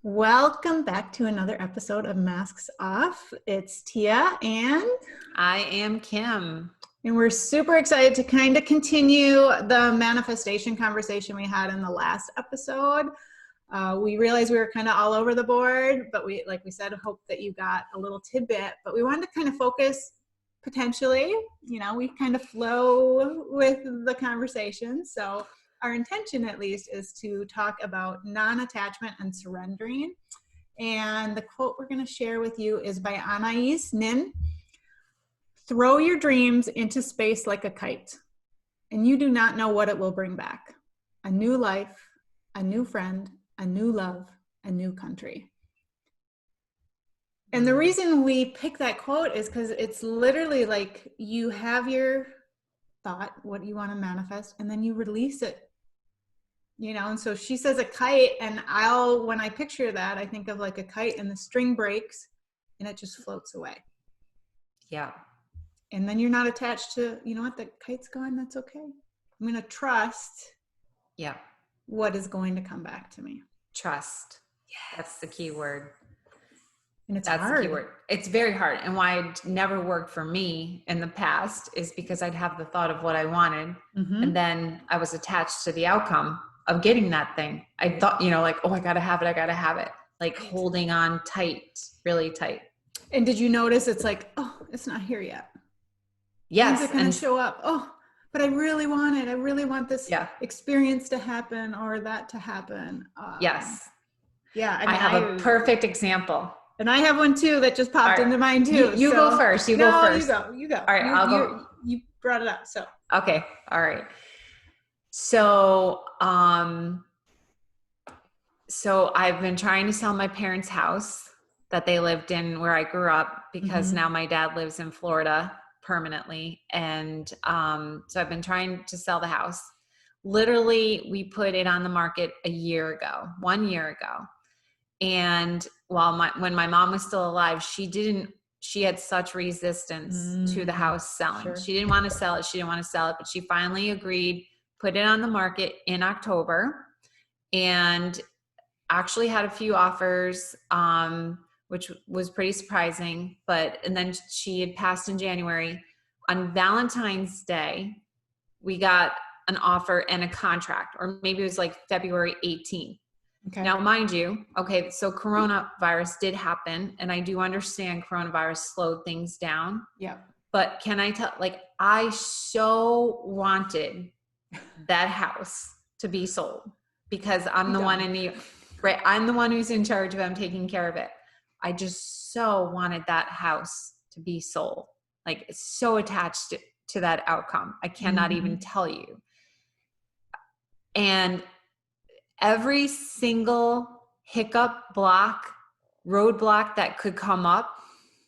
Welcome back to another episode of Masks Off. It's Tia I am Kim. and we're super excited to kind of continue the manifestation conversation we had in the last episode. We realized we were kind of all over the board, but like we said, hope that you got a little tidbit, but we wanted to kind of focus potentially, we kind of flow with the conversation. So our intention, at least, is to talk about non-attachment and surrendering. And the quote we're going to share with you is by Anaïs Nin. Throw your dreams into space like a kite, and you do not know what it will bring back. A new life, a new friend, a new love, a new country. And the reason we pick that quote is because it's literally like you have your thought, what you want to manifest, and then you release it. And so she says a kite, and when I picture that, I think of like a kite and the string breaks and it just floats away. Yeah. And then you're not attached to, the kite's gone, that's okay. I'm going to trust what is going to come back to me. Trust. Yes. That's the key word. And it's hard. The key word. It's very hard. And why it never worked for me in the past is because I'd have the thought of what I wanted. Mm-hmm. And then I was attached to the outcome of getting that thing. I thought, I gotta have it. Like holding on tight, really tight. And did you notice it's like, oh, it's not here yet? Yes. It's going to show up. Oh, but I really want it. I really want this experience to happen or that to happen. Yes. Yeah. I have a perfect example. And I have one too that just popped into mind too. You go first. You go first. You go. All right, I'll go. You brought it up. So. Okay. All right. So I've been trying to sell my parents' house that they lived in where I grew up because now my dad lives in Florida permanently. And so I've been trying to sell the house. Literally, we put it on the market 1 year ago. And when my mom was still alive, she had such resistance to the house selling. Sure. She didn't want to sell it. But she finally agreed, put it on the market in October, and actually had a few offers, which was pretty surprising. And then she had passed in January. On Valentine's Day, we got an offer and a contract, or maybe it was like February 18th. Okay. Now, mind you, so coronavirus did happen, and I do understand coronavirus slowed things down. Yeah. But can I tell, I so wanted that house to be sold because I'm the one in New York, right? I'm the one who's in charge of it. I'm taking care of it. I just so wanted that house to be sold. It's so attached to that outcome. I cannot even tell you. And every single roadblock that could come up,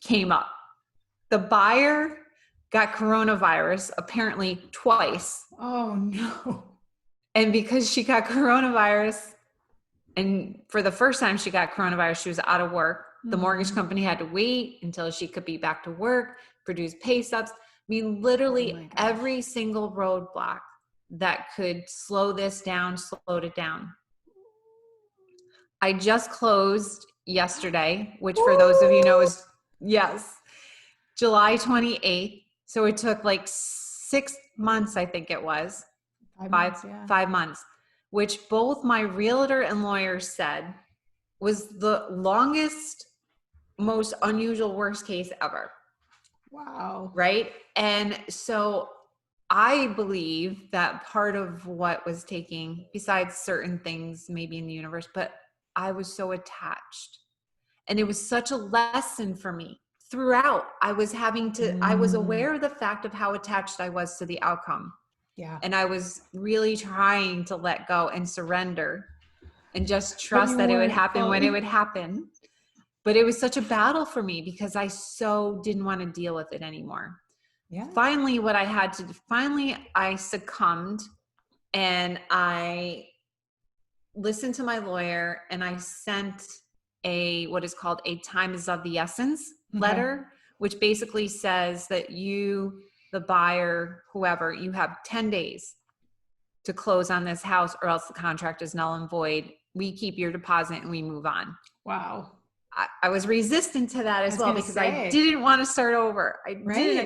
came up. The buyer got coronavirus apparently twice. Oh no. And because she got coronavirus, and for the first time she got coronavirus, she was out of work. The mortgage company had to wait until she could be back to work, produce pay stubs. I mean, literally every single roadblock that could slow slowed it down. I just closed yesterday, which for those of you know is, July 28th. So it took 6 months, I think it was. 5 months, which both my realtor and lawyer said was the longest, most unusual, worst case ever. Wow. Right? And so I believe that part of what was taking, besides certain things maybe in the universe, but I was so attached. And it was such a lesson for me throughout. I was aware of the fact of how attached I was to the outcome. Yeah. And I was really trying to let go and surrender and just trust that it would happen when it would happen. But it was such a battle for me because I so didn't want to deal with it anymore. Yeah. Finally, I succumbed, and I listened to my lawyer, and I sent what is called a time is of the essence letter, which basically says that you, the buyer, whoever, you have 10 days to close on this house or else the contract is null and void. We keep your deposit and we move on. Wow. I was resistant to that as well because I didn't want to start over. I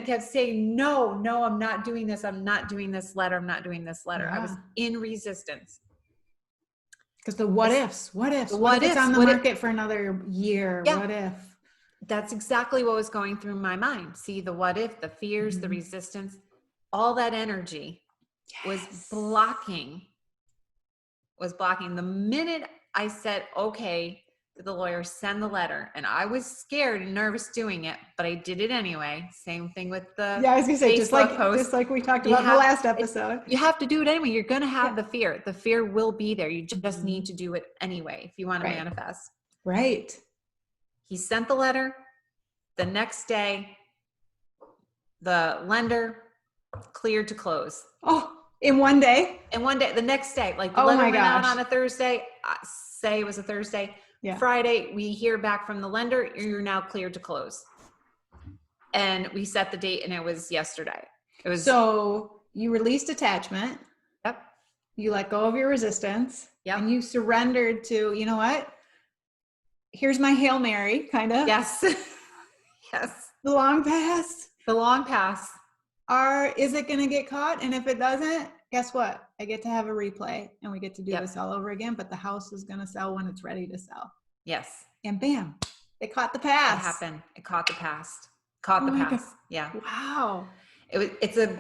kept saying, no, I'm not doing this. I'm not doing this letter. I'm not doing this letter. Yeah. I was in resistance. Because what if it's on the market for another year? Yeah. What if? That's exactly what was going through my mind. See, the what if, the fears, the resistance, all that energy was blocking. The minute I said, okay, to the lawyer, send the letter. And I was scared and nervous doing it, but I did it anyway. Same thing with the I was gonna say, Facebook post. just like we talked about in the last episode. You have to do it anyway. You're going to have the fear. The fear will be there. You just need to do it anyway if you want to manifest. Right. He sent the letter. The next day, the lender cleared to close. Oh, in one day? The next day, like the letter went out on a Thursday, say it was a Thursday. Yeah. Friday, we hear back from the lender, you're now cleared to close. And we set the date and it was yesterday. So you released attachment. Yep. You let go of your resistance. Yep. And you surrendered to, you know what? Here's my Hail Mary, kind of. Yes. Yes. The long pass. Is it going to get caught? And if it doesn't, guess what? I get to have a replay and we get to do this all over again, but the house is going to sell when it's ready to sell. Yes. And bam, they caught the pass. It happened. It caught the pass. God. Yeah. Wow. It's a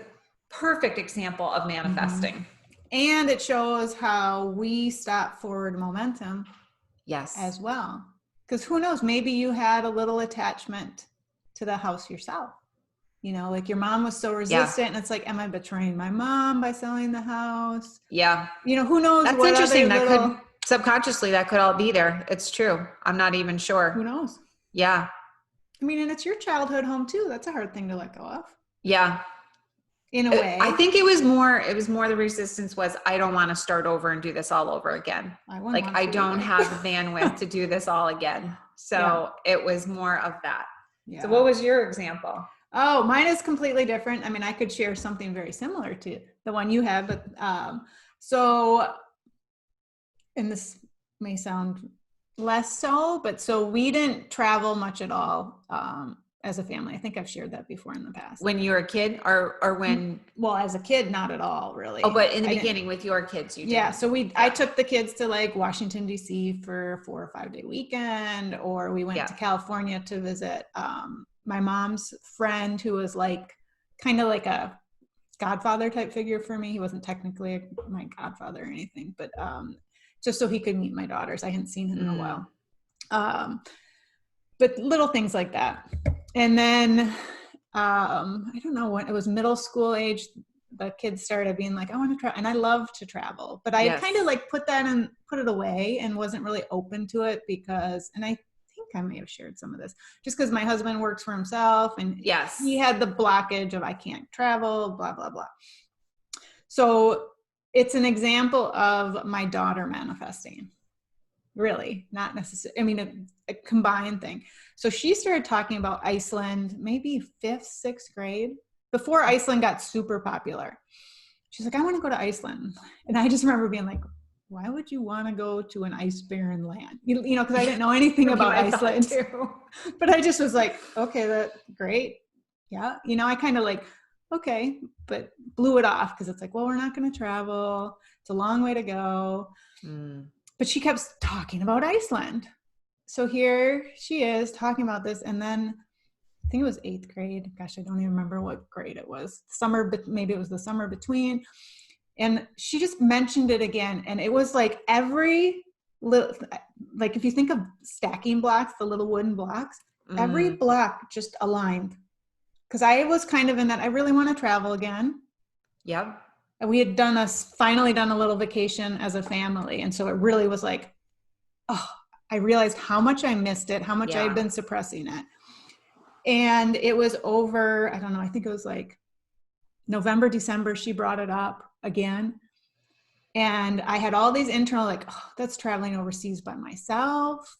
perfect example of manifesting. And it shows how we stop forward momentum. Yes. As well. Because who knows, maybe you had a little attachment to the house yourself. You know, like your mom was so resistant and it's like, am I betraying my mom by selling the house? Yeah. You know, who knows? That's interesting. Could subconsciously, that could all be there. It's true. I'm not even sure. Who knows? Yeah. I mean, and it's your childhood home too. That's a hard thing to let go of. Yeah. In a way. I think it was more the resistance was, I don't want to start over and do this all over again. I don't have the bandwidth to do this all again. So it was more of that. Yeah. So what was your example? Oh, mine is completely different. I mean, I could share something very similar to the one you have, but and this may sound less so, but so we didn't travel much at all as a family. I think I've shared that before in the past. When you were a kid or when? Well, as a kid, not at all, really. Oh, but in the beginning with your kids, you did. Yeah, so I took the kids to like Washington, D.C. for a 4 or 5 day weekend, or we went to California to visit my mom's friend who was like kind of like a godfather type figure for me. He wasn't technically my godfather or anything, but just so he could meet my daughters. I hadn't seen him in a while. But little things like that. And then I don't know when it was middle school age, the kids started being like, I want to travel. And I love to travel, but I kind of like put it away and wasn't really open to it because, and I think I may have shared some of this just because my husband works for himself and he had the blockage of I can't travel, blah, blah, blah. So it's an example of my daughter manifesting. Really, not necessarily, I mean, a combined thing. So she started talking about Iceland, maybe 5th, 6th grade, before Iceland got super popular. She's like, I want to go to Iceland. And I just remember being like, why would you want to go to an ice barren land? You know, because I didn't know anything about Iceland too. But I just was like, okay, that's great. Yeah. You know, I kind of like, okay, but blew it off because it's like, well, we're not going to travel. It's a long way to go. But she kept talking about Iceland. So here she is talking about this. And then I think it was 8th grade. Gosh, I don't even remember what grade it was. Summer, but maybe it was the summer between. And she just mentioned it again. And it was like every little, like if you think of stacking blocks, the little wooden blocks, every block just aligned. Because I was kind of in that, I really want to travel again. Yep. And we had finally done a little vacation as a family. And so it really was like, oh, I realized how much I missed it, how much I had been suppressing it. And it was over, I don't know, I think it was like November, December, she brought it up again. And I had all these internal, like, oh, that's traveling overseas by myself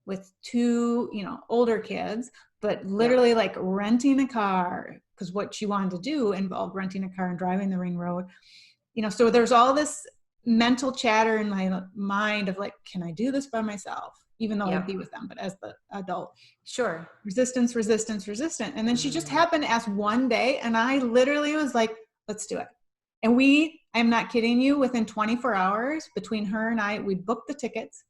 with 2, older kids, but literally like renting a car, because what she wanted to do involved renting a car and driving the ring road. so there's all this mental chatter in my mind of like, can I do this by myself? Even though I'd be with them, but as the adult. Sure. Resistance. And then she just happened to ask one day, and I literally was like, let's do it. And I'm not kidding you, within 24 hours between her and I, we booked the tickets,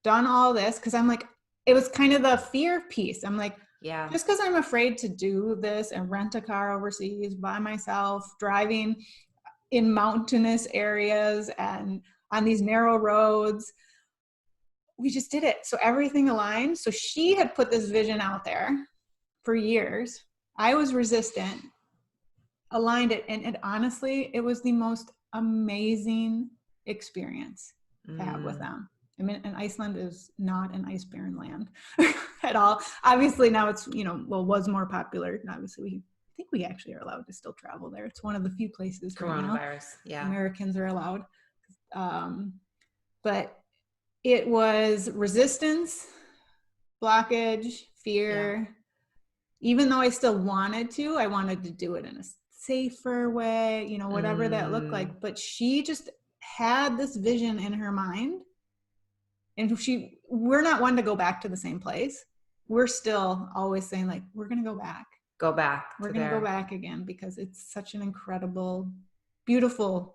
done all this. Cause I'm like, it was kind of the fear piece. I'm like, just because I'm afraid to do this and rent a car overseas by myself, driving in mountainous areas and on these narrow roads, we just did it. So everything aligned. So she had put this vision out there for years. I was resistant, aligned it. And honestly, it was the most amazing experience to have with them. I mean, and Iceland is not an ice-barren land at all. Obviously now it's, was more popular. And obviously I think we actually are allowed to still travel there. It's one of the few places coronavirus. Right now Americans are allowed. But it was resistance, blockage, fear. Even though I still wanted to, I wanted to do it in a safer way, whatever that looked like. But she just had this vision in her mind. And we're not one to go back to the same place. We're still always saying like, we're going to go back. We're going to go back again because it's such an incredible, beautiful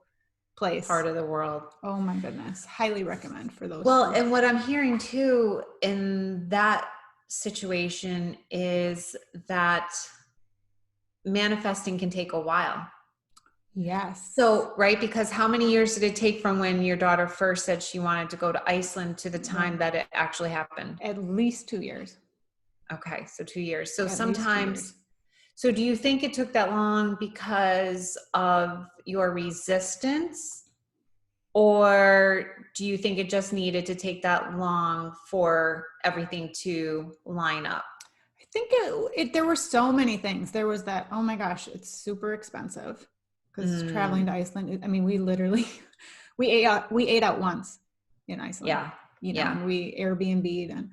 place. Part of the world. Oh my goodness. Highly recommend for those. Well, and what I'm hearing too in that situation is that manifesting can take a while. Yes. So, right, because how many years did it take from when your daughter first said she wanted to go to Iceland to the time that it actually happened? At least 2 years. Okay, so 2 years. So sometimes, so do you think it took that long because of your resistance? Or do you think it just needed to take that long for everything to line up? I think there were so many things. There was that, oh my gosh, it's super expensive. Because traveling to Iceland, I mean, we literally, we ate out once in Iceland. And we Airbnb'd and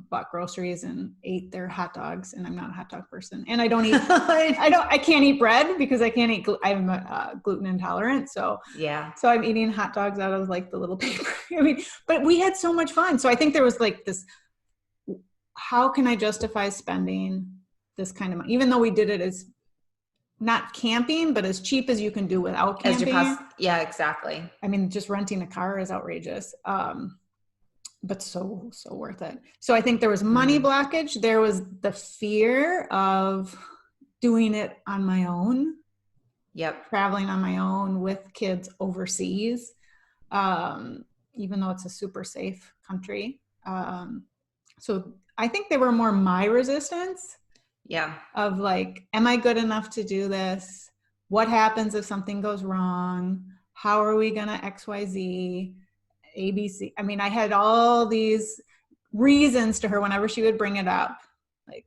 bought groceries and ate their hot dogs. And I'm not a hot dog person. And I don't eat, I can't eat bread because I can't eat, I'm gluten intolerant. So I'm eating hot dogs out of like the little paper. I mean, but we had so much fun. So I think there was like this, how can I justify spending this kind of money? Even though we did it as not camping, but as cheap as you can do without camping. Yeah, exactly. I mean, just renting a car is outrageous. But so worth it. So I think there was money blockage. There was the fear of doing it on my own. Traveling on my own with kids overseas. Even though it's a super safe country. So I think they were more my resistance. Of like, am I good enough to do this? What happens if something goes wrong? How are we going to XYZ, ABC? I mean, I had all these reasons to her whenever she would bring it up. Like,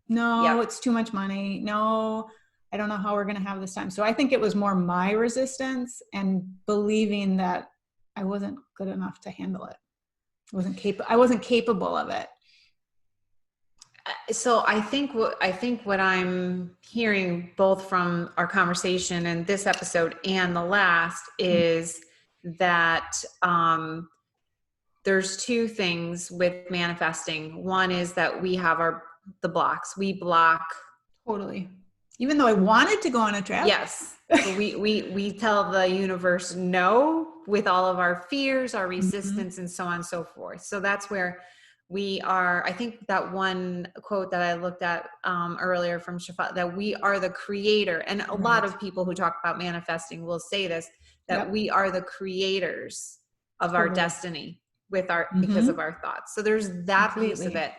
no, it's too much money. No, I don't know how we're going to have this time. So I think it was more my resistance and believing that I wasn't good enough to handle it. I wasn't capable of it. So I think what I'm hearing both from our conversation and this episode and the last is that there's two things with manifesting. One is that we have the blocks. We block. Totally. Even though I wanted to go on a trip. Yes. we tell the universe no with all of our fears, our resistance, and so on and so forth. So that's where we are. I think that one quote that I looked at earlier from Shafa, that we are the creator. And a lot of people who talk about manifesting will say this, that we are the creators of our destiny with because of our thoughts. So there's that piece of it.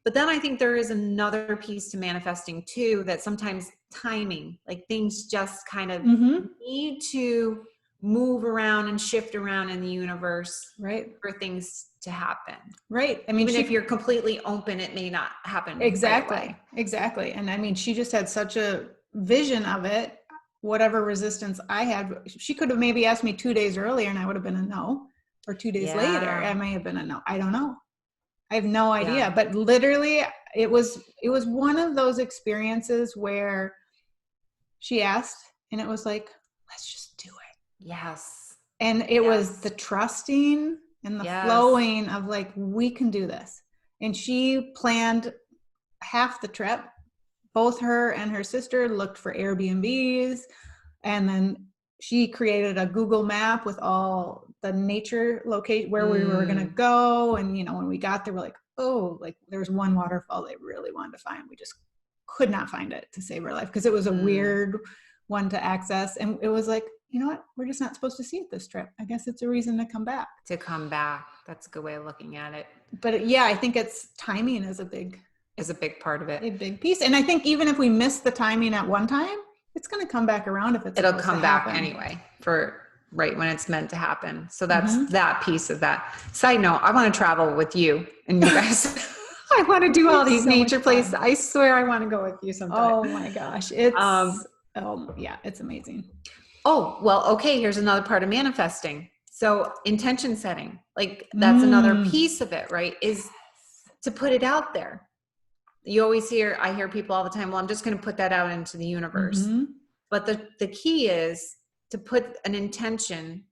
But then I think there is another piece to manifesting too, that sometimes timing, like things just kind of need to move around and shift around in the universe for things to happen. Right. I mean, even if you're completely open, it may not happen. Exactly. Right away. Exactly. And I mean, she just had such a vision of it. Whatever resistance I had, she could have maybe asked me 2 days earlier and I would have been a no, or 2 days later, I may have been a no. I don't know. I have no idea, but literally it was one of those experiences where she asked and it was like, let's just do it. Yes. And it was the trusting and the flowing of like, we can do this. And she planned half the trip. Both her and her sister looked for Airbnbs, and then she created a Google map with all the nature locate where we were going to go. And, you know, when we got there, we're like, oh, like there was one waterfall they really wanted to find. We just could not find it to save our life because it was a weird one to access. And it was like, you know what? We're just not supposed to see it this trip. I guess it's a reason to come back. That's a good way of looking at it. But yeah, I think it's timing is a big part of it. A big piece. And I think even if we miss the timing at one time, it's going to come back around if it's it'll come back anyway for right when it's meant to happen. So that's that piece of that. Side note, I want to travel with you and you guys. I want to do all these nature places. I swear I want to go with you sometime. Oh my gosh. It's it's amazing. Oh, well, okay. Here's another part of manifesting. So intention setting, like that's another piece of it, right? Is to put it out there. You always I hear people all the time, well, I'm just going to put that out into the universe. But the key is to put an intention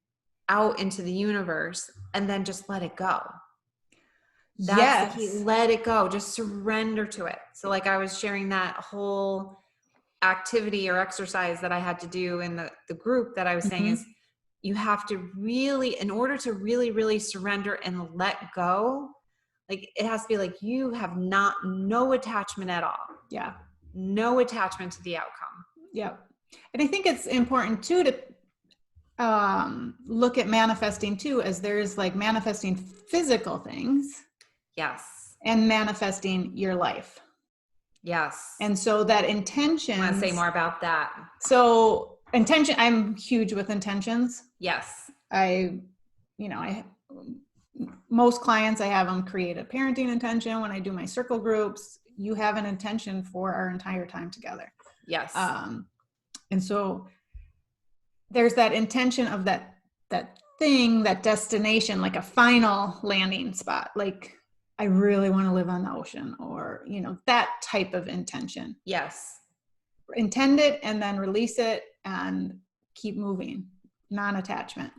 out into the universe and then just let it go. That's the key. Let it go. Just surrender to it. So like I was sharing that whole activity or exercise that I had to do in the group that I was saying is you have to really, in order to really, really surrender and let go, like it has to be like you have no attachment at all. Yeah. No attachment to the outcome. Yeah. And I think it's important too to look at manifesting too, as there's like manifesting physical things. Yes. And manifesting your life. Yes. And so that intention. I want to say more about that. So intention, I'm huge with intentions. Yes. Most clients, I have them create a parenting intention. When I do my circle groups, you have an intention for our entire time together. Yes. And so there's that intention of that thing, that destination, like a final landing spot. Like I really want to live on the ocean, or, you know, that type of intention. Yes. Intend it and then release it and keep moving. Non-attachment.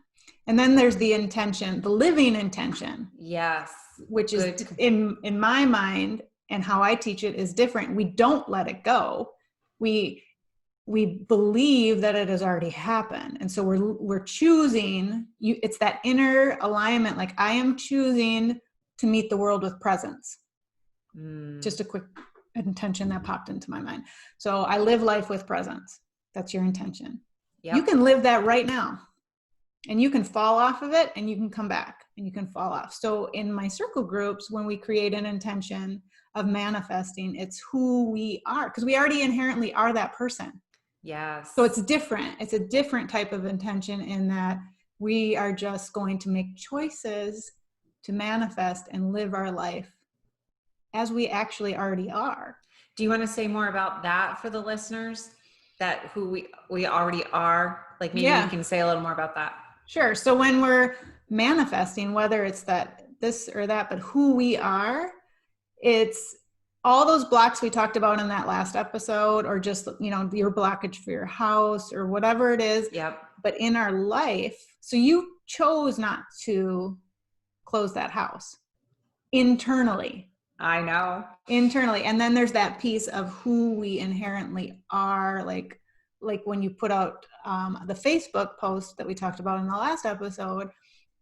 And then there's the intention, the living intention. Yes. Which is in my mind and how I teach it is different. We don't let it go. We believe that it has already happened. And so we're choosing, it's that inner alignment. Like I am choosing to meet the world with presence. Just a quick intention that popped into my mind. So I live life with presence. That's your intention. Yep. You can live that right now. And you can fall off of it and you can come back and you can fall off. So in my circle groups, when we create an intention of manifesting, it's who we are, because we already inherently are that person. Yes. So it's different. It's a different type of intention in that we are just going to make choices to manifest and live our life as we actually already are. Do you want to say more about that for the listeners? That who we already are? Like maybe you can say a little more about that. Sure. So when we're manifesting, whether it's this or that, but who we are, it's all those blocks we talked about in that last episode, or just, you know, your blockage for your house or whatever it is. Yep. But in our life, so you chose not to close that house internally. I know. Internally. And then there's that piece of who we inherently are, like when you put out the Facebook post that we talked about in the last episode,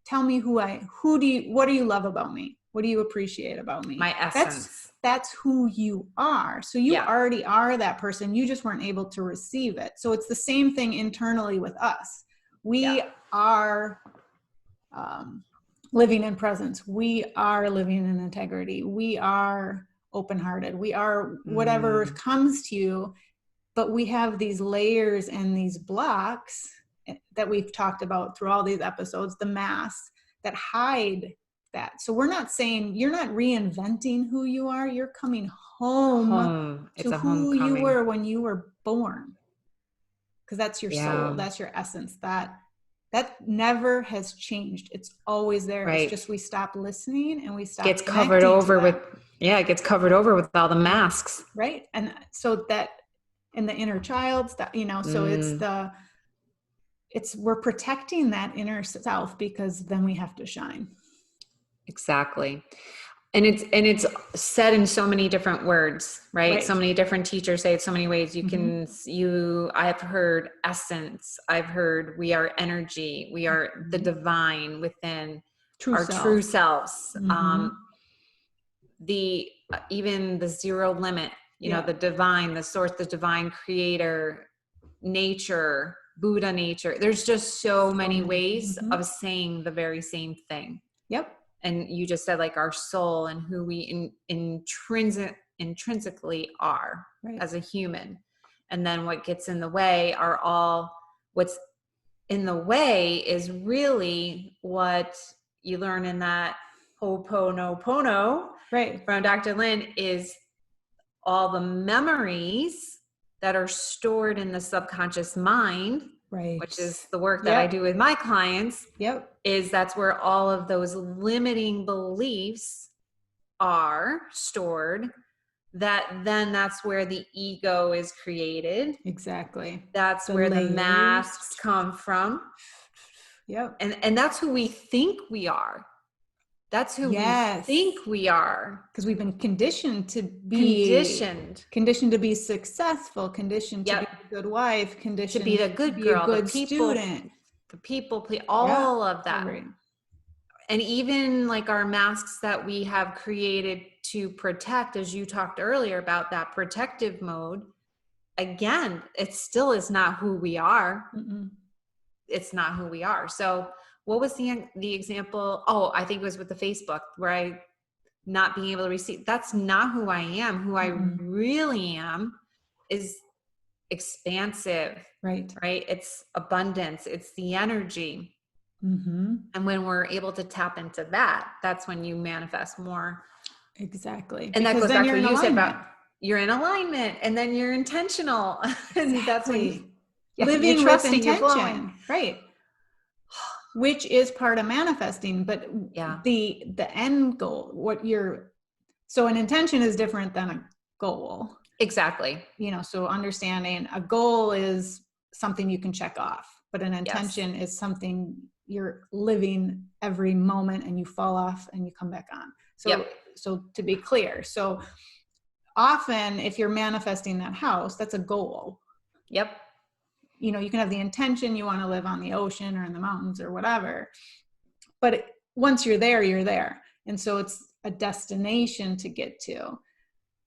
tell me what do you love about me? What do you appreciate about me? My essence. That's who you are. So you already are that person. You just weren't able to receive it. So it's the same thing internally with us. We are living in presence. We are living in integrity. We are open-hearted. We are whatever comes to you. But we have these layers and these blocks that we've talked about through all these episodes, the masks that hide that. So we're not saying, you're not reinventing who you are. You're coming home to who you were when you were born. Because that's your soul. That's your essence. That never has changed. It's always there. Right. It's just we stop listeing and we stop. It gets covered over with all the masks. Right. And so that in the inner child, so we're protecting that inner self because then we have to shine. Exactly. And it's said in so many different words, right? So many different teachers say it so many ways. I've heard essence. I've heard we are energy. We are the divine within our true selves. Even the zero limit, the divine, the source, the divine creator, nature, Buddha nature. There's just so many ways of saying the very same thing. Yep. And you just said like our soul and who we intrinsically are as a human. And then what gets in the way what's in the way is really what you learn in that Ho'oponopono from Dr. Lin, is all the memories that are stored in the subconscious mind, which is the work that I do with my clients. That's where all of those limiting beliefs are stored. That's where the ego is created. Exactly. That's where the masks come from. And that's who we think we are. That's who we think we are. Because we've been conditioned to be conditioned to be successful, conditioned to be a good wife, conditioned to be the good girl, a good student, the people, all of that. And even like our masks that we have created to protect, as you talked earlier about that protective mode, again, it still is not who we are. It's not who we are. So what was the example? Oh, I think it was with the Facebook where I not being able to receive. That's not who I am. Who I really am is expansive, right? It's abundance. It's the energy. And when we're able to tap into that, that's when you manifest more. Exactly. And that goes back to what you said about you're in alignment, and then you're intentional. And that's when living with intention, right? Which is part of manifesting, but the end goal, so an intention is different than a goal. Exactly. So understanding a goal is something you can check off, but an intention is something you're living every moment, and you fall off and you come back on. So to be clear, so often if you're manifesting that house, that's a goal. You can have the intention you want to live on the ocean or in the mountains or whatever, but once you're there, you're there. And so it's a destination to get to,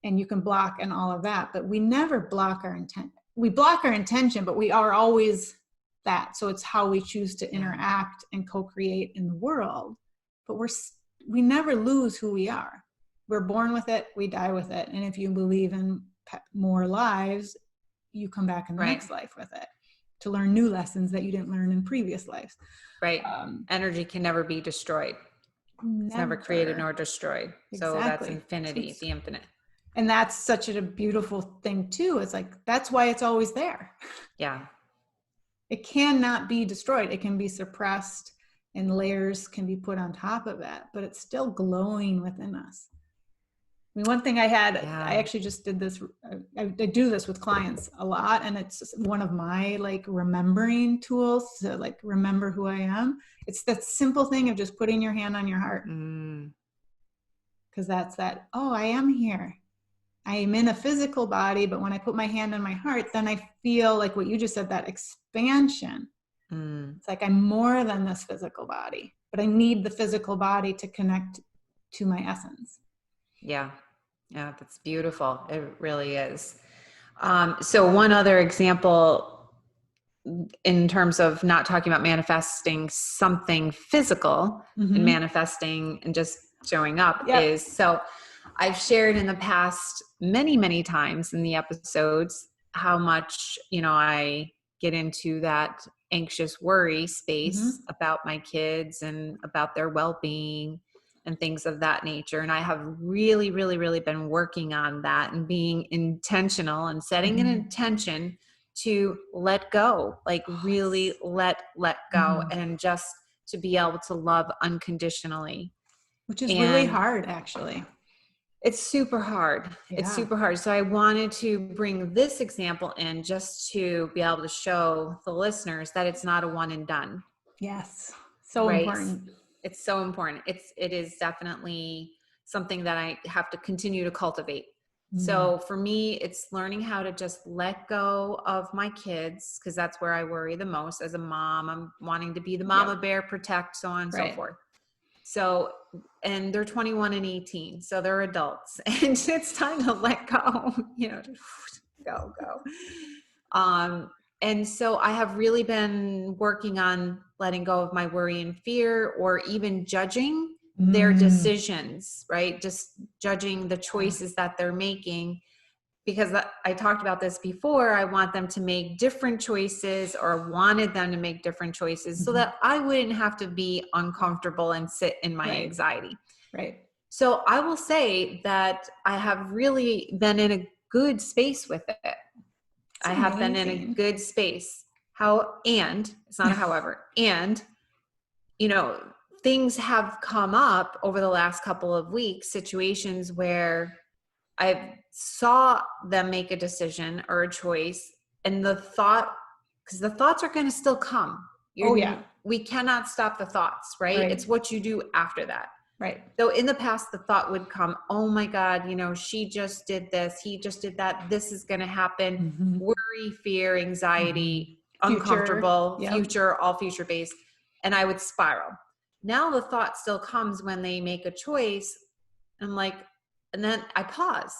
and you can block and all of that, but we never block our intent. We block our intention, but we are always that. So it's how we choose to interact and co-create in the world, but we never lose who we are. We're born with it. We die with it. And if you believe in more lives, you come back in the next life with it to learn new lessons that you didn't learn in previous lives. Energy can never be destroyed. It's never created nor destroyed. So that's infinity, the infinite. And that's such a beautiful thing too. It's like, that's why it's always there. It cannot be destroyed. It can be suppressed and layers can be put on top of it, but it's still glowing within us. I mean, one thing I actually just did this. I do this with clients a lot, and it's one of my remembering tools to remember who I am. It's that simple thing of just putting your hand on your heart. Because that's I am here. I am in a physical body, but when I put my hand on my heart, then I feel like what you just said, that expansion. It's like I'm more than this physical body, but I need the physical body to connect to my essence. Yeah, that's beautiful. It really is. So one other example in terms of not talking about manifesting something physical and manifesting and just showing up is, so I've shared in the past many, many times in the episodes how much, I get into that anxious worry space about my kids and about their well-being and things of that nature. And I have really, really, really been working on that and being intentional and setting an intention to let go, really let go, and just to be able to love unconditionally. Which is really hard, actually. It's super hard. Yeah. It's super hard. So I wanted to bring this example in just to be able to show the listeners that it's not a one and done. Yes. So right? important. It's so important. It is definitely something that I have to continue to cultivate. So for me, it's learning how to just let go of my kids, because that's where I worry the most as a mom. I'm wanting to be the mama bear, protect, so on and so forth. So, and they're 21 and 18, so they're adults, and it's time to let go, just go. And so I have really been working on letting go of my worry and fear, or even judging their decisions, right? Just judging the choices that they're making, because I talked about this before. I want them to make different choices, or wanted them to make different choices, so that I wouldn't have to be uncomfortable and sit in my anxiety. Right. So I will say that I have really been in a good space with it. I have been in a good space. And it's not a however, and, things have come up over the last couple of weeks, situations where I saw them make a decision or a choice, and because the thoughts are going to still come. We cannot stop the thoughts, right? It's what you do after that. Right. So in the past, the thought would come, oh my God, she just did this. He just did that. This is going to happen. Worry, fear, anxiety, uncomfortable, future, all future based. And I would spiral. Now the thought still comes when they make a choice. I'm like, and then I pause.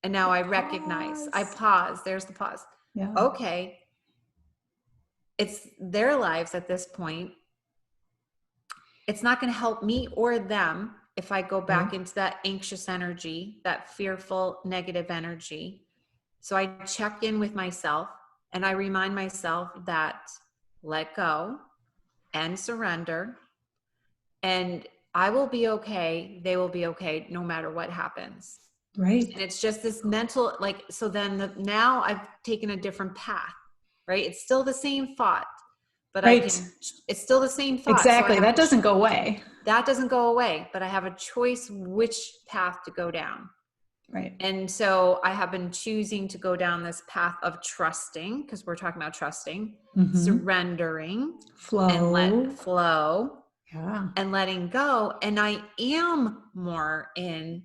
And now I recognize, I pause. There's the pause. Yeah. Okay. It's their lives at this point. It's not going to help me or them if I go back into that anxious energy, that fearful, negative energy. So I check in with myself, and I remind myself that let go and surrender, and I will be okay. They will be okay no matter what happens. Right. And it's just this mental, so then now I've taken a different path, right? It's still the same thought, but it's still the same thought. Exactly. So that doesn't go away. That doesn't go away, but I have a choice which path to go down. Right. And so I have been choosing to go down this path of trusting, because we're talking about trusting, surrendering, flow, and letting go. And I am more in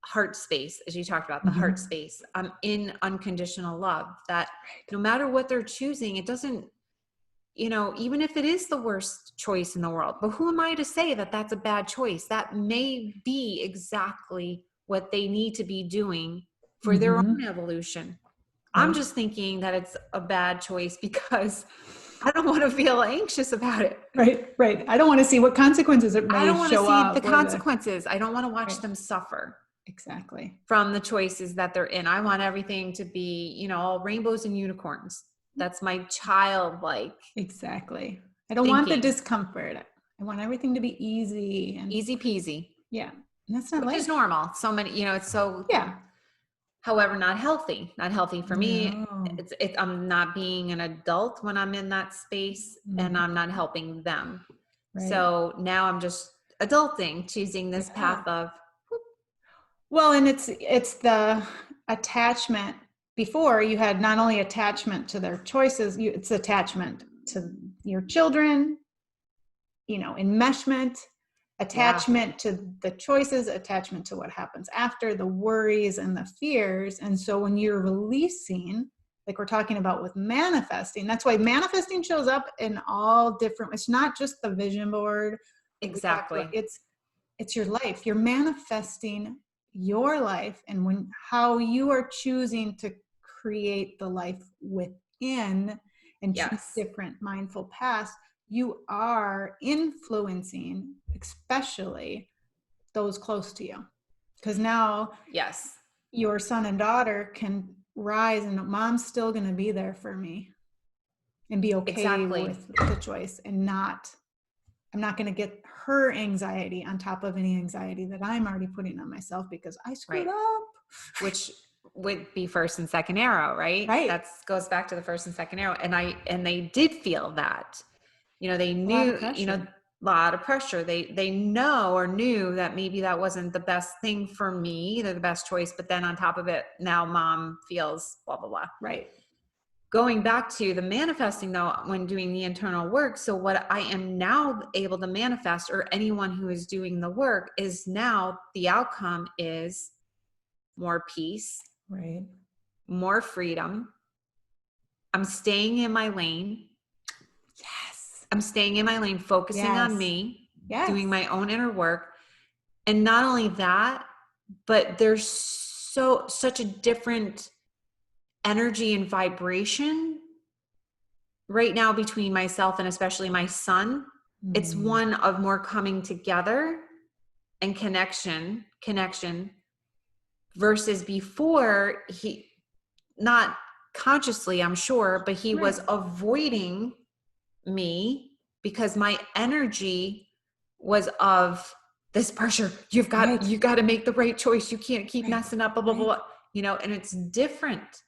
heart space, as you talked about, the heart space. I'm in unconditional love, that no matter what they're choosing, it doesn't, even if it is the worst choice in the world, but who am I to say that that's a bad choice? That may be exactly what they need to be doing for their own evolution. I'm just thinking that it's a bad choice because I don't want to feel anxious about it. Right. I don't want to see what consequences it may show up. I don't want to see the consequences. I don't want to watch them suffer. Exactly. From the choices that they're in. I want everything to be, all rainbows and unicorns. That's my childlike. Exactly. I don't want the discomfort. I want everything to be easy and easy peasy. Yeah. And that's not which is normal. So many, it's so, however, not healthy for me. I'm not being an adult when I'm in that space, and I'm not helping them. Right. So now I'm just adulting, choosing this path of, well, and it's the attachment. Before, you had not only attachment to their choices, it's attachment to your children, enmeshment, attachment to the choices, attachment to what happens after, the worries and the fears. And so when you're releasing, like we're talking about with manifesting, that's why manifesting shows up in all different, it's not just the vision board. Exactly. It's your life. You're manifesting your life, and how you are choosing to create the life within and choose different mindful paths, you are influencing especially those close to you, because now your son and daughter can rise, and mom's still going to be there for me and be okay with the choice, and I'm not going to get her anxiety on top of any anxiety that I'm already putting on myself because I screwed up. Which would be first and second arrow, right? That goes back to the first and second arrow. And they did feel that, they knew, lot of pressure. They know or knew that maybe that wasn't the best thing for me, the best choice. But then on top of it, now mom feels blah, blah, blah. Right. Going back to the manifesting though, when doing the internal work. So what I am now able to manifest, or anyone who is doing the work, is now the outcome is more peace, Right. more freedom. I'm staying in my lane. Yes. I'm staying in my lane, focusing on me, doing my own inner work. And not only that, but there's such a different energy and vibration right now between myself and especially my son. Mm-hmm. It's one of more coming together and connection versus before, he, not consciously, I'm sure, but he was avoiding me because my energy was of this pressure. You got to make the right choice. You can't keep messing up, blah, blah, blah, you know, and it's different.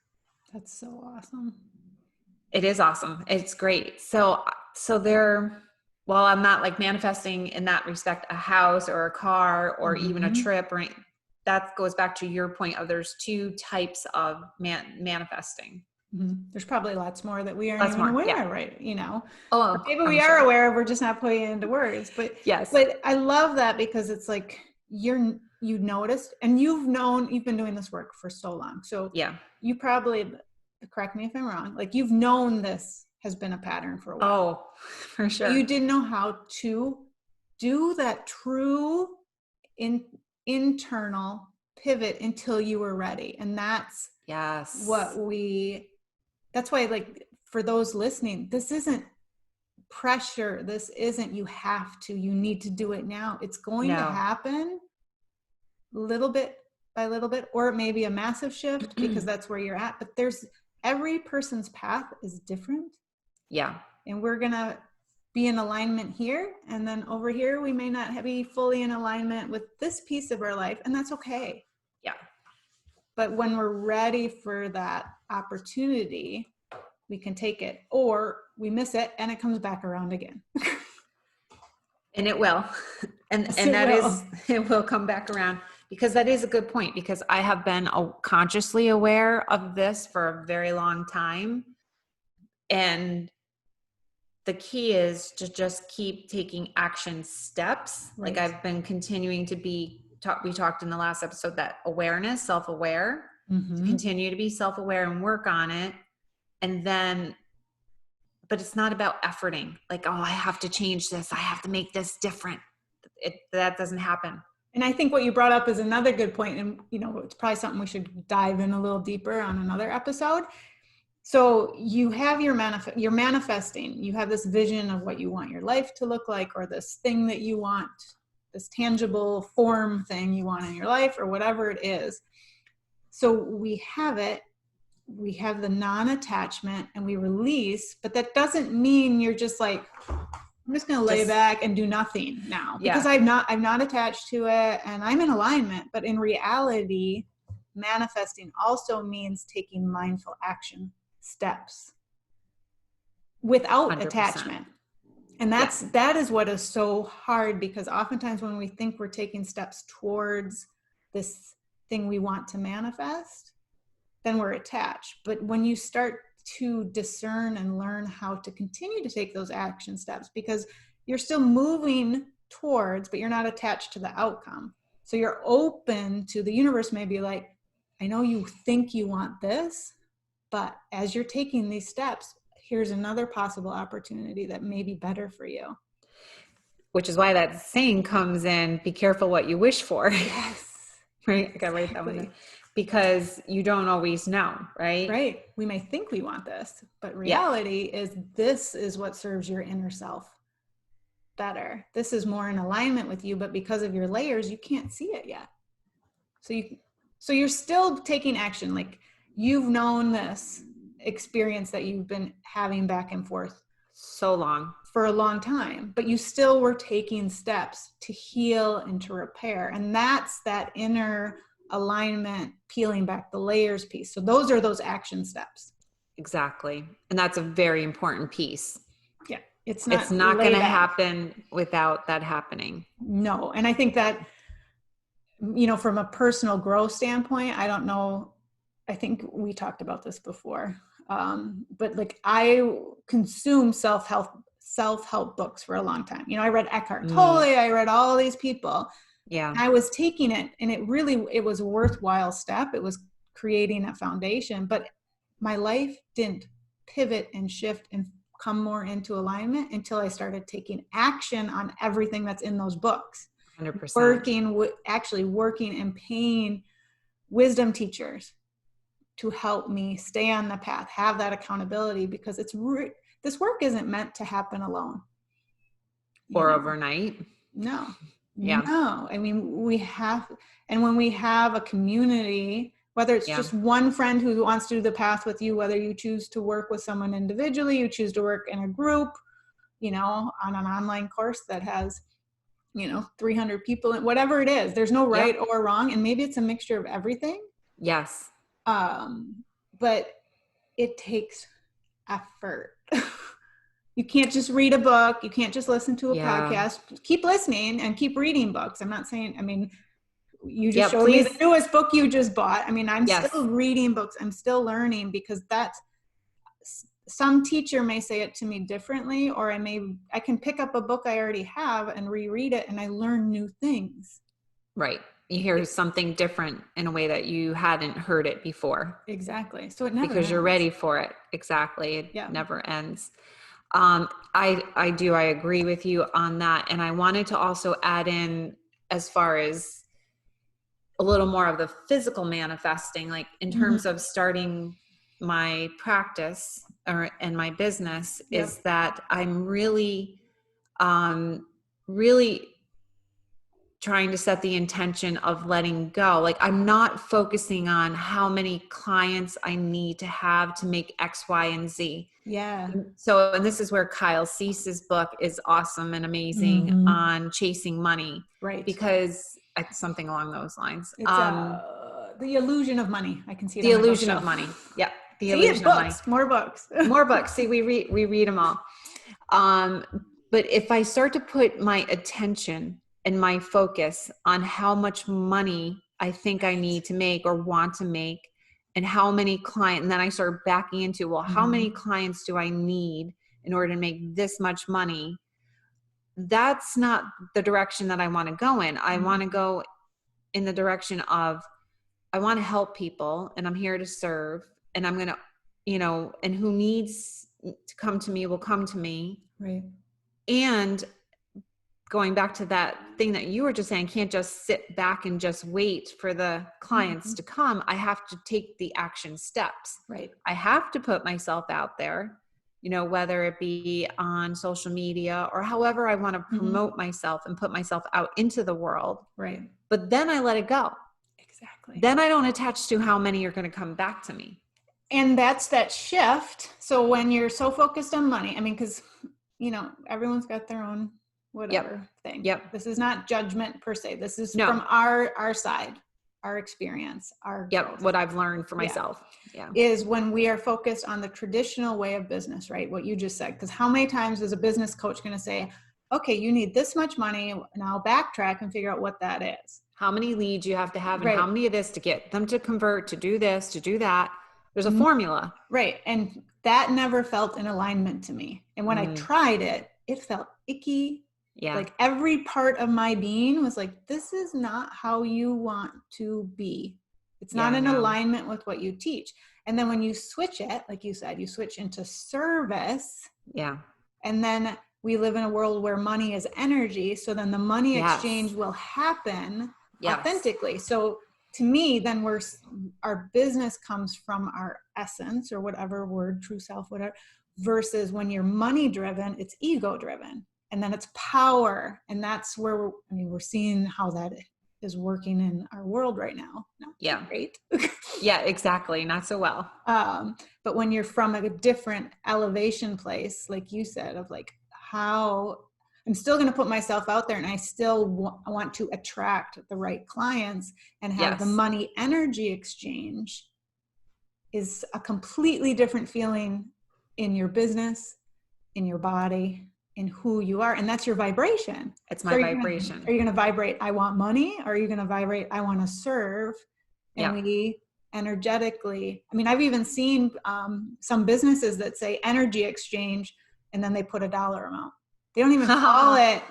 That's so awesome. It is awesome. It's great. So while I'm not like manifesting in that respect, a house or a car or even a trip, or that goes back to your point of there's two types of manifesting. Mm-hmm. There's probably lots more that we aren't even aware, right? You know, or maybe we are aware of, we're just not putting it into words, but but I love that because it's like you noticed, and you've been doing this work for so long. So you probably, correct me if I'm wrong, like you've known this has been a pattern for a while. Oh, for sure. You didn't know how to do that true internal pivot until you were ready. And that's that's why, like, for those listening, this isn't pressure. This isn't you need to do it now. It's going to happen little bit by little bit, or it may be a massive shift because that's where you're at. But every person's path is different. Yeah. And we're going to be in alignment here. And then over here, we may not be fully in alignment with this piece of our life. And that's okay. Yeah. But when we're ready for that opportunity, we can take it, or we miss it and it comes back around again. And it will. And it will come back around, because that is a good point, because I have been consciously aware of this for a very long time. And the key is to just keep taking action steps. Right. Like I've been continuing to we talked in the last episode, that awareness, self-aware, to continue to be self-aware and work on it. And then, but it's not about efforting. Like, oh, I have to change this. I have to make this different. That doesn't happen. And I think what you brought up is another good point. And, you know, it's probably something we should dive in a little deeper on another episode. So you have you're manifesting, you have this vision of what you want your life to look like, or this thing that you want, this tangible form thing you want in your life, or whatever it is. So we have it, we have the non-attachment, and we release, but that doesn't mean you're just like, I'm just going to lay back and do nothing now, because I'm not attached to it and I'm in alignment. But in reality, manifesting also means taking mindful action steps without 100%. Attachment. And that is what is so hard, because oftentimes when we think we're taking steps towards this thing we want to manifest, then we're attached. But when you start to discern and learn how to continue to take those action steps, because you're still moving towards, but you're not attached to the outcome. So you're open to the universe, maybe like, I know you think you want this, but as you're taking these steps, here's another possible opportunity that may be better for you. Which is why that saying comes in, be careful what you wish for. Yes. Right? I gotta write that one down. Because you don't always know, right? Right. We may think we want this, but reality is this is what serves your inner self better. This is more in alignment with you, but because of your layers, you can't see it yet. So you're still taking action. Like, you've known this experience that you've been having back and forth for a long time, but you still were taking steps to heal and to repair. And that's that inner alignment, peeling back the layers piece. So those are those action steps. Exactly. And that's a very important piece. Yeah. It's not going to laid out. happen without that happening. No. And I think that, from a personal growth standpoint, I don't know, I think we talked about this before. But like I consume self-help books for a long time. I read Eckhart Tolle, I read all these people. Yeah. And I was taking it, and it was a worthwhile step. It was creating a foundation, but my life didn't pivot and shift and come more into alignment until I started taking action on everything that's in those books. 100%. Actually working and paying wisdom teachers to help me stay on the path, have that accountability, because this work isn't meant to happen alone. Or overnight. No. Yeah. No. I mean, and when we have a community, whether it's just one friend who wants to do the path with you, whether you choose to work with someone individually, you choose to work in a group, on an online course that has, 300 people, and whatever it is, there's no right or wrong. And maybe it's a mixture of everything. Yes. But it takes effort. You can't just read a book. You can't just listen to a podcast. Keep listening and keep reading books. I'm not saying, you just showed me the newest book you just bought. I'm still reading books. I'm still learning, because some teacher may say it to me differently, or I can pick up a book I already have and reread it, and I learn new things. Right. You hear something different in a way that you hadn't heard it before. Exactly. So it never because ends. You're ready for it. Exactly. It never ends. I agree with you on that. And I wanted to also add in, as far as a little more of the physical manifesting, like in terms of starting my practice and my business, is that I'm really, really trying to set the intention of letting go. Like, I'm not focusing on how many clients I need to have to make X, Y, and Z. Yeah. So, and this is where Kyle Cease's book is awesome and amazing on chasing money. Right. Because it's something along those lines. It's the illusion of money. I can see it. The illusion of money. Yeah. The illusion of money. More books. More books. See, we read them all. But if I start to put my attention and my focus on how much money I think I need to make or want to make, and how many clients, and then I start backing into, well, how many clients do I need in order to make this much money? That's not the direction that I want to go in. I want to go in the direction of, I want to help people, and I'm here to serve, and I'm going to, and who needs to come to me will come to me. Right. And going back to that thing that you were just saying, can't just sit back and just wait for the clients to come. I have to take the action steps. Right. I have to put myself out there, whether it be on social media or however I want to promote myself and put myself out into the world. Right. But then I let it go. Exactly. Then I don't attach to how many are going to come back to me. And that's that shift. So when you're so focused on money, because, everyone's got their own whatever thing. Yep. This is not judgment per se. This is from our side, our experience, our growth. What I've learned for myself. Is when we are focused on the traditional way of business, right? What you just said. Because how many times is a business coach going to say, okay, you need this much money, and I'll backtrack and figure out what that is. How many leads you have to have, and how many of this to get them to convert, to do this, to do that. There's a formula. Right. And that never felt in alignment to me. And when I tried it, it felt icky. Yeah. Like every part of my being was like, this is not how you want to be. It's not in alignment with what you teach. And then when you switch it, like you said, you switch into service. Yeah. And then we live in a world where money is energy. So then the money exchange will happen authentically. So to me, then our business comes from our essence, or whatever word, true self, whatever, versus when you're money driven, it's ego driven. And then it's power. And that's where we're seeing how that is working in our world right now. Not great. Yeah, exactly. Not so well. But when you're from a different elevation place, like you said, of like how I'm still going to put myself out there, and I still want to attract the right clients and have the money energy exchange, is a completely different feeling in your business, in your body. in who you are. And that's your vibration. It's my vibration. Are you going to vibrate, I want money? Or are you going to vibrate, I want to serve? And we energetically, I mean, I've even seen some businesses that say energy exchange, and then they put a dollar amount. They don't even call it,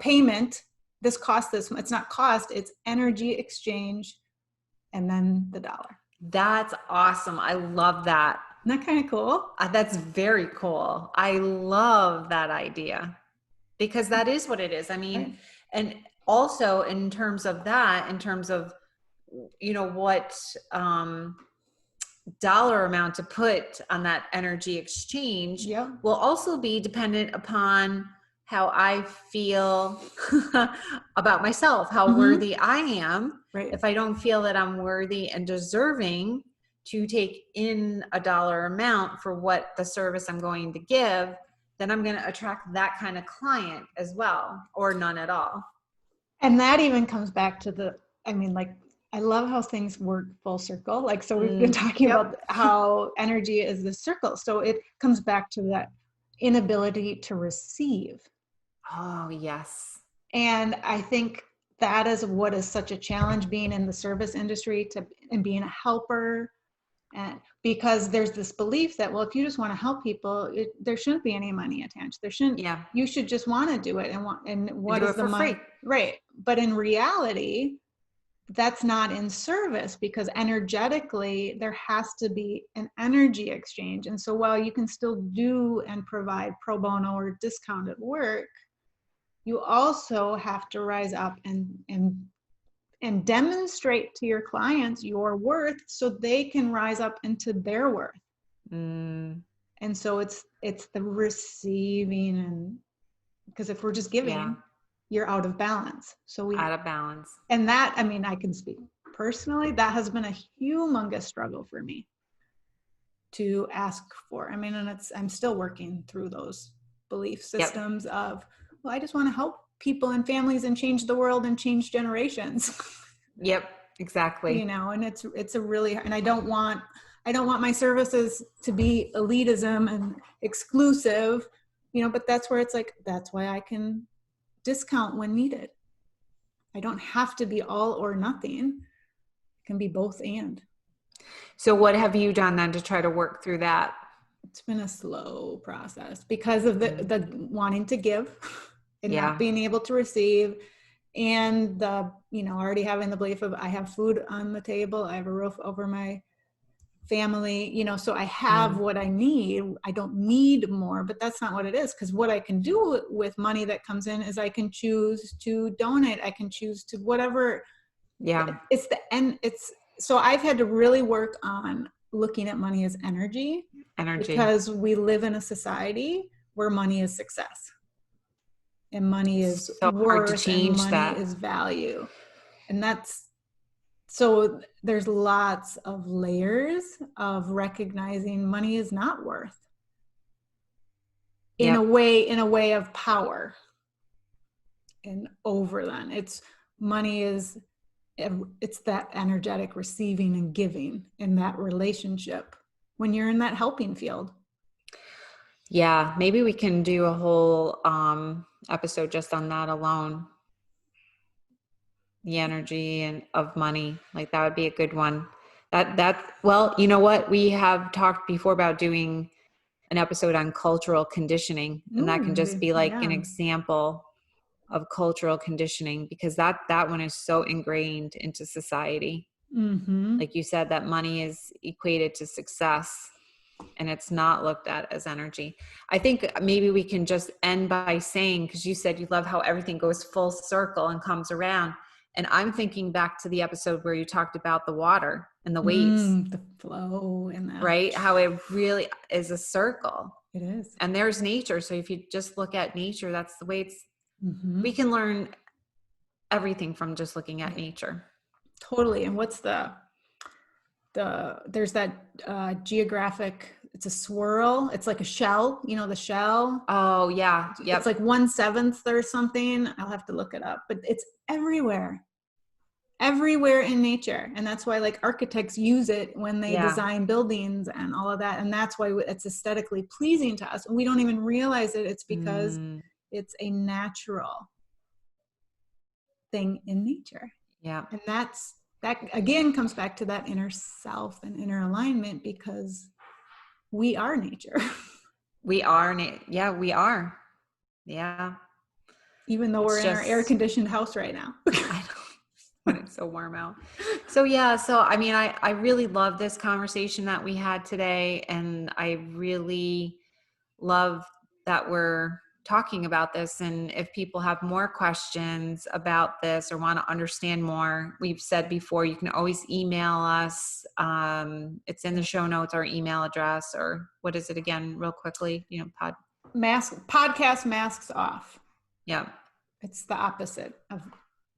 payment. This cost this, it's not cost, it's energy exchange, and then the dollar. That's awesome. I love that. Isn't that kind of cool? That's very cool. I love that idea, because that is what it is. I mean, Right. And also in terms of that, in terms of, what dollar amount to put on that energy exchange will also be dependent upon how I feel about myself, how worthy I am. Right. If I don't feel that I'm worthy and deserving to take in a dollar amount for what the service I'm going to give, then I'm going to attract that kind of client as well, or none at all. And that even comes back to I love how things work full circle. So we've been talking about how energy is the circle. So it comes back to that inability to receive. Oh, yes. And I think that is what is such a challenge, being in the service industry and being a helper. And because there's this belief that, well, if you just want to help people, there shouldn't be any money attached. There shouldn't. Yeah. You should just want to do it and what is the money? Free. Right. But in reality, that's not in service, because energetically there has to be an energy exchange. And so while you can still do and provide pro bono or discounted work, you also have to rise up and demonstrate to your clients your worth, so they can rise up into their worth. And so it's the receiving, and because if we're just giving, you're out of balance. So out of balance. And that, I can speak personally, that has been a humongous struggle for me to ask for. And I'm still working through those belief systems of, well, I just want to help people and families and change the world and change generations. Yep, exactly. And it's a really, and I don't want my services to be elitism and exclusive, but that's where it's that's why I can discount when needed. I don't have to be all or nothing. It can be both and. So what have you done then to try to work through that? It's been a slow process because of the wanting to give and not being able to receive, and the, already having the belief of, I have food on the table, I have a roof over my family, so I have what I need. I don't need more, but that's not what it is. Because what I can do with money that comes in is I can choose to donate. I can choose to whatever. Yeah. It's the end. So I've had to really work on looking at money as energy, because we live in a society where money is success, and money is so worth, hard to change, and money is value. And so there's lots of layers of recognizing money is not worth in a way of power and over then. It's that energetic receiving and giving in that relationship when you're in that helping field. Yeah, maybe we can do a whole episode just on that alone. The energy and of money, that would be a good one. Well, you know what? We have talked before about doing an episode on cultural conditioning, and that can just be an example of cultural conditioning, because that one is so ingrained into society. Like you said, that money is equated to success, and it's not looked at as energy. I think maybe we can just end by saying, because you said you love how everything goes full circle and comes around. And I'm thinking back to the episode where you talked about the water and the waves. The flow and that. Right? How it really is a circle. It is. And there's nature. So if you just look at nature, that's the way it's, we can learn everything from just looking at nature. Totally. And what's there's that geographic, it's a swirl. It's like a shell, the shell. Oh yeah. Yep. It's like 1/7 or something. I'll have to look it up, but it's everywhere. everywhere in nature. And that's why like architects use it when they Yeah. design buildings and all of that. And that's why it's aesthetically pleasing to us. And we don't even realize it. It's because it's a natural thing in nature. Yeah. And that again comes back to that inner self and inner alignment, because we are nature. We are. Yeah, we are. Yeah. Even though we're in our air conditioned house right now. I know. When it's so warm out. So yeah, so I mean, I really love this conversation that we had today, and I really love that we're talking about this. And if people have more questions about this or want to understand more, we've said before, you can always email us. It's in the show notes, our email address, or what is it again, real quickly, podcast masks off. Yeah. It's the opposite of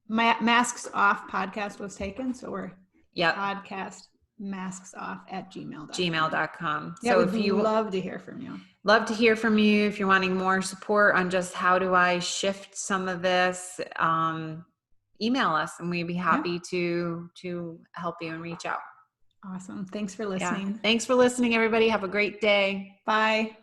masks off. Podcast was taken. So we're podcast masks off at gmail.com. Yeah, so if you love to hear from you. Love to hear from you. If you're wanting more support on just how do I shift some of this, email us and we'd be happy to help you and reach out. Awesome. Thanks for listening. Yeah. Thanks for listening, everybody. Have a great day. Bye.